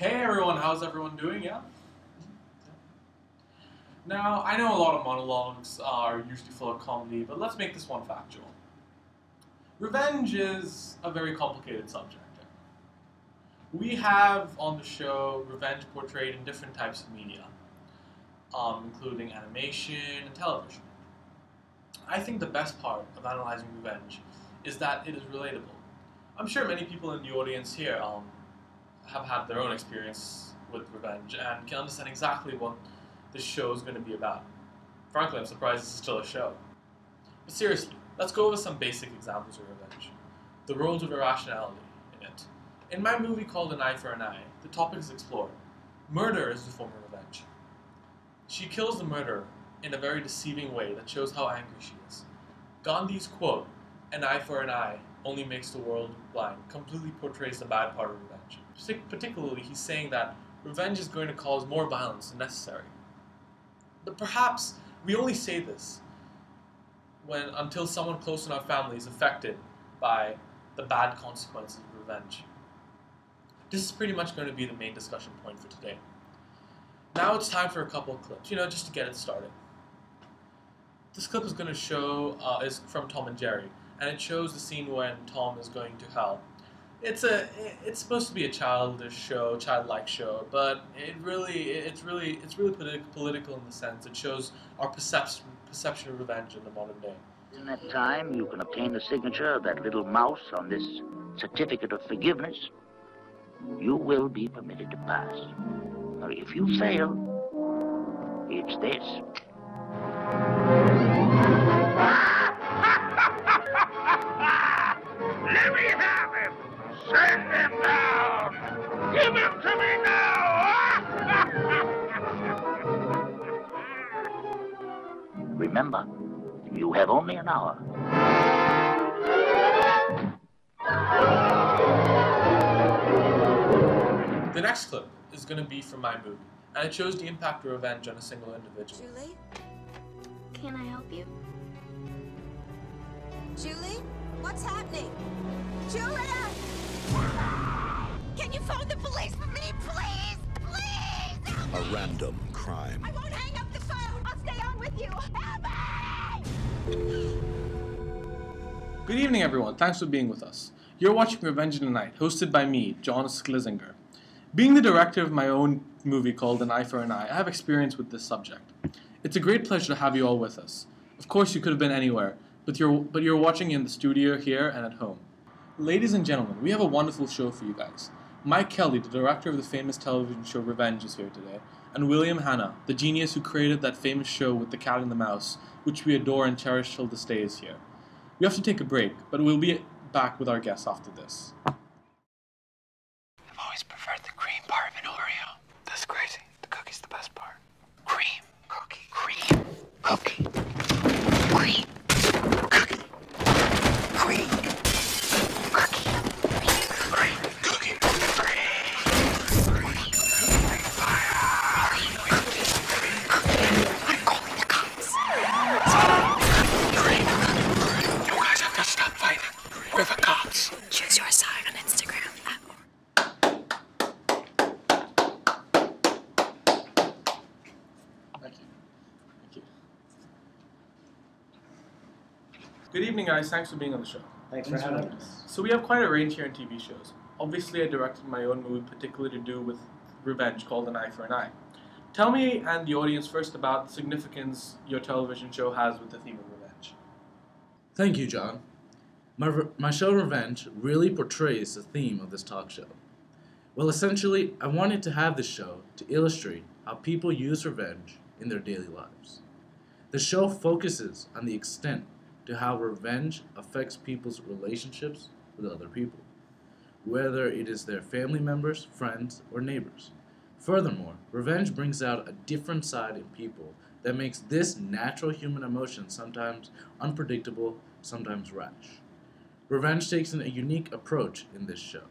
Hey everyone, how's everyone doing? Yeah? Now, I know a lot of monologues are usually full of comedy, but let's make this one factual. Revenge is a very complicated subject. We have on the show revenge portrayed in different types of media, including animation and television. I think the best part of analyzing revenge is that it is relatable. I'm sure many people in the audience here have had their own experience with revenge and can understand exactly what this show is going to be about. Frankly, I'm surprised this is still a show. But seriously, let's go over some basic examples of revenge. The roles of irrationality in it. In my movie called An Eye for an Eye, the topic is explored. Murder is the form of revenge. She kills the murderer in a very deceiving way that shows how angry she is. Gandhi's quote, "An eye for an eye only makes the world blind," completely portrays the bad part of revenge. Particularly, he's saying that revenge is going to cause more violence than necessary. But perhaps we only say this until someone close in our family is affected by the bad consequences of revenge. This is pretty much going to be the main discussion point for today. Now it's time for a couple of clips, just to get it started. This clip is going to show, is from Tom and Jerry, and it shows the scene when Tom is going to hell. It's supposed to be a childish show, childlike show, but it's really political in the sense it shows our perception of revenge in the modern day. In that time, you can obtain the signature of that little mouse on this certificate of forgiveness. You will be permitted to pass. Now, if you fail, it's this. Let me have him! Send him down! Give him to me now! Remember, you have only an hour. The next clip is going to be from my movie, and it shows the impact of revenge on a single individual. Julie? Can I help you? Julie? What's happening? Julia! Can you phone the police for me, please? Please! Help A me! random crime. I won't hang up the phone! I'll stay on with you! Help me! Good evening, everyone. Thanks for being with us. You're watching Revenge in the Night, hosted by me, John Sklizinger. Being the director of my own movie called An Eye for an Eye, I have experience with this subject. It's a great pleasure to have you all with us. Of course, you could have been anywhere, but you're watching in the studio here and at home. Ladies and gentlemen, we have a wonderful show for you guys. Mike Kelly, the director of the famous television show Revenge, is here today, and William Hanna, the genius who created that famous show with the cat and the mouse, which we adore and cherish till this day, is here. We have to take a break, but we'll be back with our guests after this. I've always preferred the cream part of an Oreo. That's crazy. The cookie's the best part. Cream. Cookie. Cream. Cookie. Cream. Cookie. Cream. Cookie. Cream. Cookie. Cream. Fire. I'm calling the cops. Cream. You guys have to stop fighting. We're the cops. Choose your side on Instagram. Thank you. Good evening, guys. Thanks for being on the show. Thanks for having us. So we have quite a range here in TV shows. Obviously, I directed my own movie particularly to do with revenge called An Eye for an Eye. Tell me and the audience first about the significance your television show has with the theme of revenge. Thank you, John. My show Revenge really portrays the theme of this talk show. Well, essentially, I wanted to have this show to illustrate how people use revenge in their daily lives. The show focuses on the extent to how revenge affects people's relationships with other people, whether it is their family members, friends, or neighbors. Furthermore, revenge brings out a different side in people that makes this natural human emotion sometimes unpredictable, sometimes rash. Revenge takes a unique approach in this show.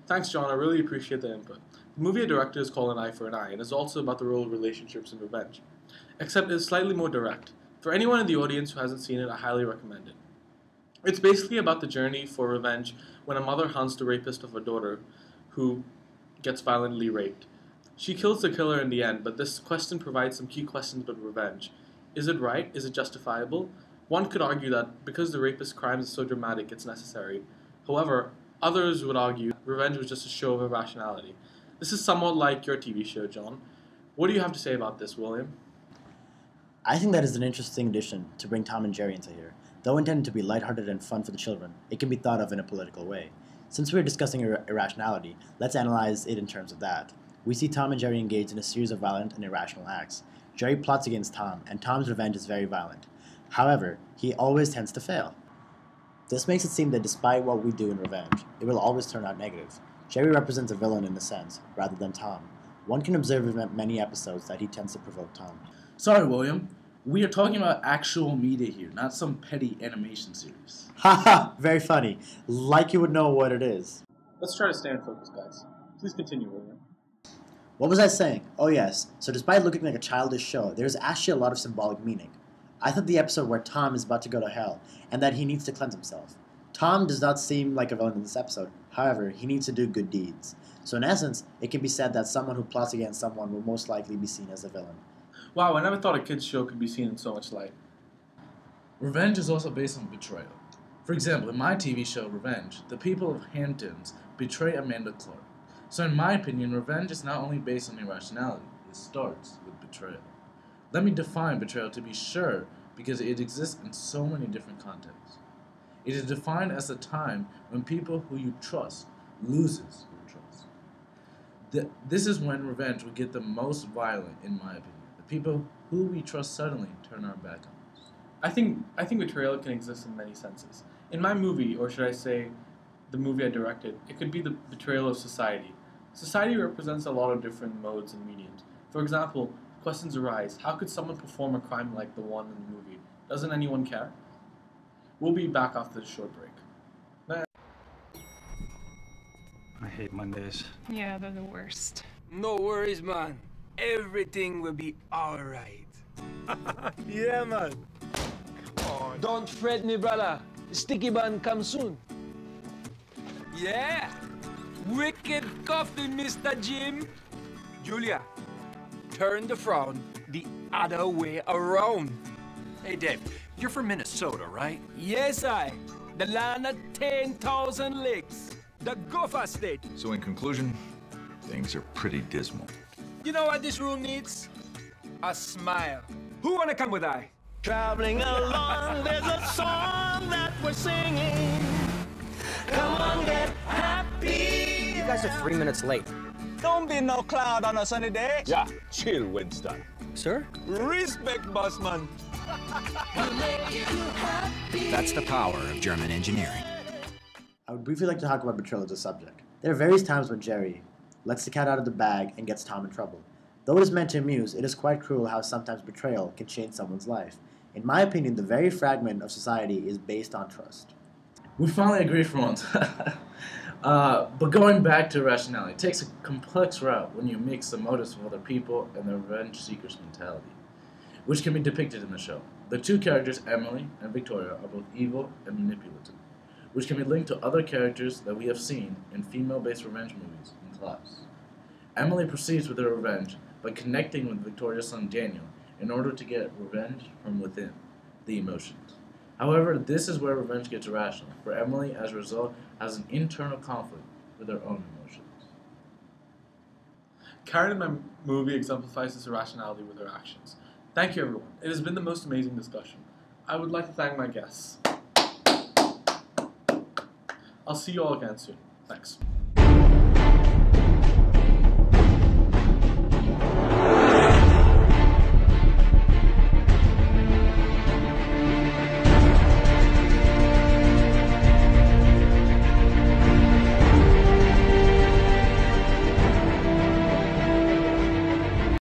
Thanks, John. I really appreciate the input. The movie I directed is called An Eye for an Eye, and is also about the role of relationships in revenge. Except it's slightly more direct. For anyone in the audience who hasn't seen it, I highly recommend it. It's basically about the journey for revenge when a mother hunts the rapist of her daughter, who gets violently raped. She kills the killer in the end, but this question provides some key questions about revenge. Is it right? Is it justifiable? One could argue that because the rapist's crimes are so dramatic, it's necessary. However, others would argue revenge was just a show of irrationality. This is somewhat like your TV show, John. What do you have to say about this, William? I think that is an interesting addition to bring Tom and Jerry into here. Though intended to be lighthearted and fun for the children, it can be thought of in a political way. Since we're discussing irrationality, let's analyze it in terms of that. We see Tom and Jerry engaged in a series of violent and irrational acts. Jerry plots against Tom, and Tom's revenge is very violent. However, he always tends to fail. This makes it seem that despite what we do in revenge, it will always turn out negative. Jerry represents a villain in a sense, rather than Tom. One can observe in many episodes that he tends to provoke Tom. Sorry, William. We are talking about actual media here, not some petty animation series. Haha, very funny. Like you would know what it is. Let's try to stay in focus, guys. Please continue, William. What was I saying? Oh yes, so despite looking like a childish show, there's actually a lot of symbolic meaning. I thought the episode where Tom is about to go to hell, and that he needs to cleanse himself. Tom does not seem like a villain in this episode, however, he needs to do good deeds. So in essence, it can be said that someone who plots against someone will most likely be seen as a villain. Wow, I never thought a kid's show could be seen in so much light. Revenge is also based on betrayal. For example, in my TV show, Revenge, the people of Hamptons betray Amanda Clark. So in my opinion, revenge is not only based on irrationality, it starts with betrayal. Let me define betrayal to be sure, because it exists in so many different contexts. It is defined as a time when people who you trust loses your trust. This is when revenge will get the most violent, in my opinion. The people who we trust suddenly turn our back on us. I think betrayal can exist in many senses. In my movie, or should I say the movie I directed, it could be the betrayal of society. Society represents a lot of different modes and mediums. For example, questions arise. How could someone perform a crime like the one in the movie? Doesn't anyone care? We'll be back after this short break. I hate Mondays. Yeah, they're the worst. No worries, man. Everything will be alright. Yeah, man. Don't fret me, brother. Sticky bun comes soon. Yeah. Wicked coffee, Mr. Jim. Julia, turn the frown the other way around. Hey, Dave, you're from Minnesota, right? Yes, the land of 10,000 lakes. The Gopher State. So in conclusion, things are pretty dismal. You know what this room needs? A smile. Who wanna come with I? Traveling along, there's a song that we're singing. Come on, get happy. You guys are 3 minutes late. Don't be no cloud on a sunny day. Yeah, chill, Winston. Sir? Respect, boss man. That's the power of German engineering. I would briefly like to talk about betrayal as a subject. There are various times when Jerry lets the cat out of the bag and gets Tom in trouble. Though it is meant to amuse, it is quite cruel how sometimes betrayal can change someone's life. In my opinion, the very fragment of society is based on trust. We finally agree for once. But going back to irrationality, it takes a complex route when you mix the motives of other people and the revenge seeker's mentality, which can be depicted in the show. The two characters, Emily and Victoria, are both evil and manipulative, which can be linked to other characters that we have seen in female-based revenge movies in class. Emily proceeds with her revenge by connecting with Victoria's son Daniel in order to get revenge from within, the emotions. However, this is where revenge gets irrational, for Emily, as a result, has an internal conflict with her own emotions. Karen in my movie exemplifies this irrationality with her actions. Thank you, everyone. It has been the most amazing discussion. I would like to thank my guests. I'll see you all again soon. Thanks.